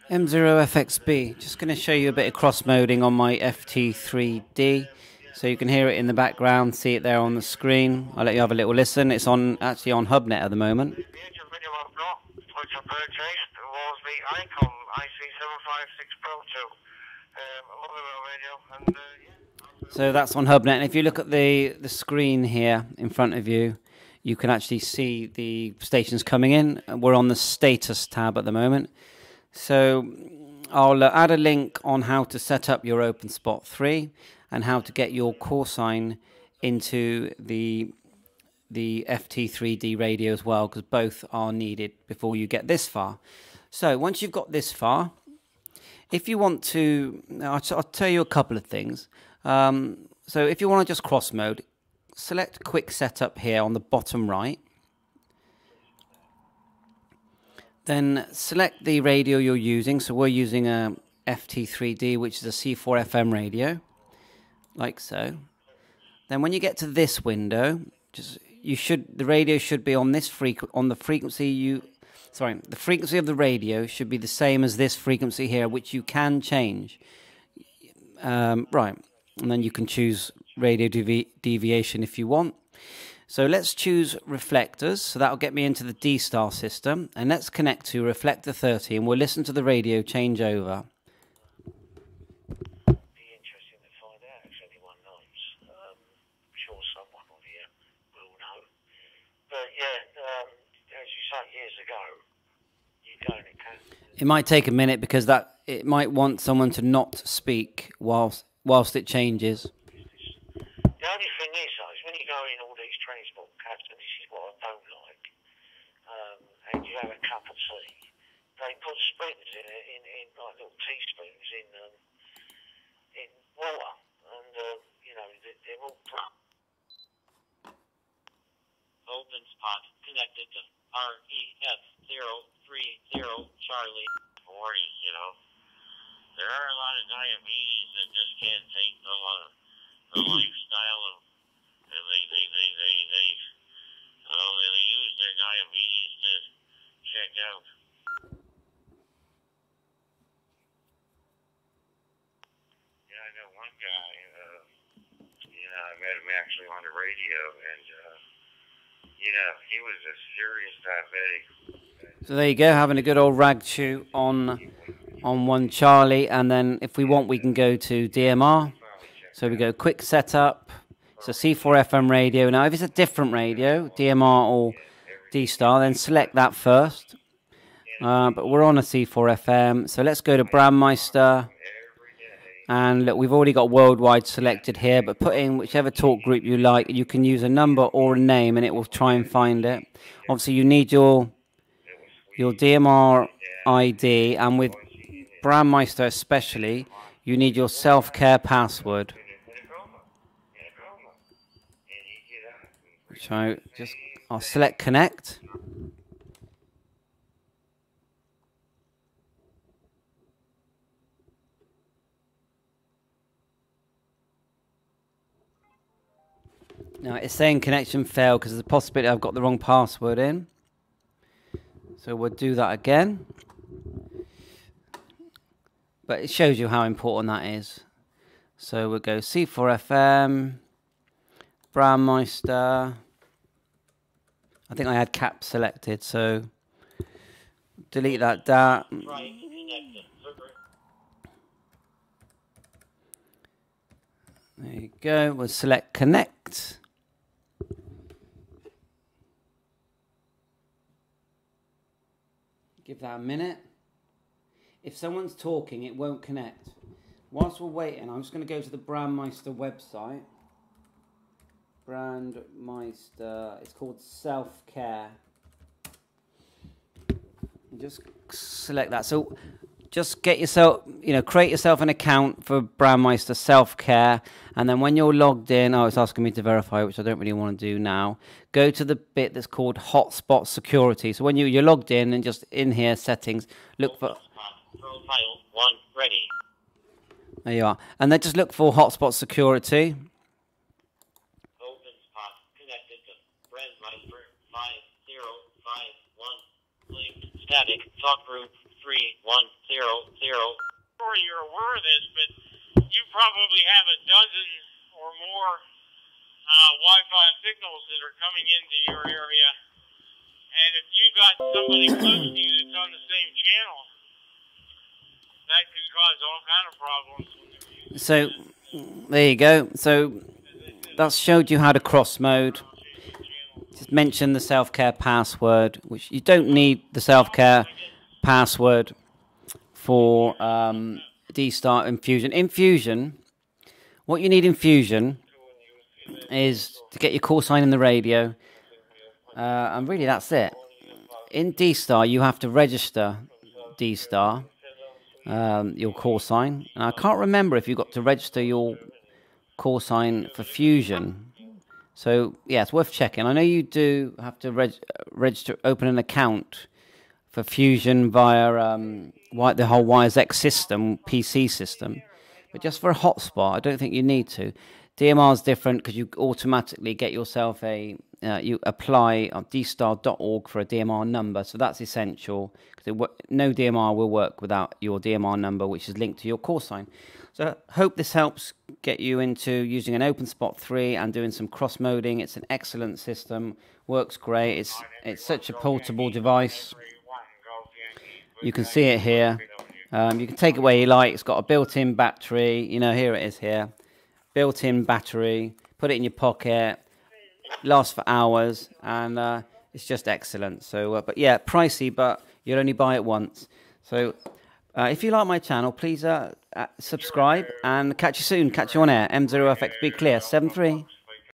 M0FXB. Just going to show you a bit of cross-moding on my FT3D. So you can hear it in the background, see it there on the screen. I'll let you have a little listen. It's on actually on HubNet at the moment. The video I've got, which I purchased, was the ICOM IC756 Pro 2. I love the radio, and So that's on HubNet. And if you look at the screen here in front of you, you can actually see the stations coming in. We're on the status tab at the moment. So I'll add a link on how to set up your Openspot 3 and how to get your call sign into the FT3D radio as well, because both are needed before you get this far. So once you've got this far, if you want to, I'll tell you a couple of things. So if you want to just cross mode, select quick setup here on the bottom right. Then select the radio you're using. So we're using a FT3D, which is a C4 FM radio, like so. Then when you get to this window, the radio should be on this the frequency the frequency of the radio should be the same as this frequency here, which you can change. Right, and then you can choose radio deviation if you want. So let's choose reflectors. So that'll get me into the D-star system. And let's connect to reflector 30 and we'll listen to the radio change over. be interesting to find out if anyone knows. I'm sure someone on here will know. But yeah, as you say, years ago, you go and it can. It might take a minute because it might want someone to not speak whilst it changes. The only thing is, though, is when you go in all these transport cabs, and this is what I don't like, and you have a cup of tea, they put spoons in like little teaspoons in water, and you know they're all plump. Openspot connected to REF030 Charlie 40. You know, there are a lot of diabetes that just can't take the lifestyle of, and they use their diabetes to check out. Yeah, I know one guy, I met him actually on the radio, and, he was a serious diabetic. So there you go, having a good old rag chew on one Charlie, and then if we want we can go to DMR. So we go quick setup. It's a C4 FM radio. Now if it's a different radio, DMR or D-Star, then select that first. But we're on a C4 FM, so let's go to Brandmeister. And look, we've already got worldwide selected here, but put in whichever talk group you like. You can use a number or a name and it will try and find it. Obviously you need your DMR ID, and with Brandmeister especially, you need your self-care password. So I'll select connect. Now it's saying connection failed because there's a possibility I've got the wrong password in. So we'll do that again. But it shows you how important that is. So we'll go C4 FM, Brandmeister. I think I had cap selected, so delete that data. There you go. We'll select connect. Give that a minute. If someone's talking, it won't connect. Whilst we're waiting, I'm just going to go to the Brandmeister website. Brandmeister, it's called Self-Care. Just select that. So just get yourself, create yourself an account for Brandmeister Self-Care. And then when you're logged in, it's asking me to verify, which I don't really want to do now. Go to the bit that's called Hotspot Security. So when you're logged in and just in here, settings, look for... Profile 1 ready. There you are. And then just look for Hotspot Security. Openspot connected to Brandmeister 5051 Static. Talk group 3100. Sure you're aware of this, but you probably have a dozen or more Wi-Fi signals that are coming into your area. And if you got somebody close to you that's on the same channel, that could cause all kind of problems. So there you go. So that's showed you how to cross mode. Just mention the self-care password, which you don't need the self-care password for D-Star in Fusion. In Fusion, what you need in Fusion is to get your call sign in the radio, and really that's it. In D-Star, you have to register D-Star, your call sign. And I can't remember if you got to register your call sign for Fusion. So, yeah, it's worth checking. I know you do have to register, open an account for Fusion via the whole WiresX system, PC system. But just for a hotspot, I don't think you need to. DMR is different because you automatically get yourself you apply on dstar.org for a DMR number. So that's essential. No DMR will work without your DMR number, which is linked to your call sign. So I hope this helps get you into using an Openspot 3 and doing some cross-moding. It's an excellent system. Works great. It's such a portable device. You can see it here. You can take it where you like. It's got a built-in battery. You know, here it is here. Built-in battery. Put it in your pocket. Lasts for hours. And it's just excellent. So, but yeah, pricey, but you'll only buy it once. So if you like my channel, please subscribe and catch you soon. Catch you on air. M0FX, be clear. 7-3.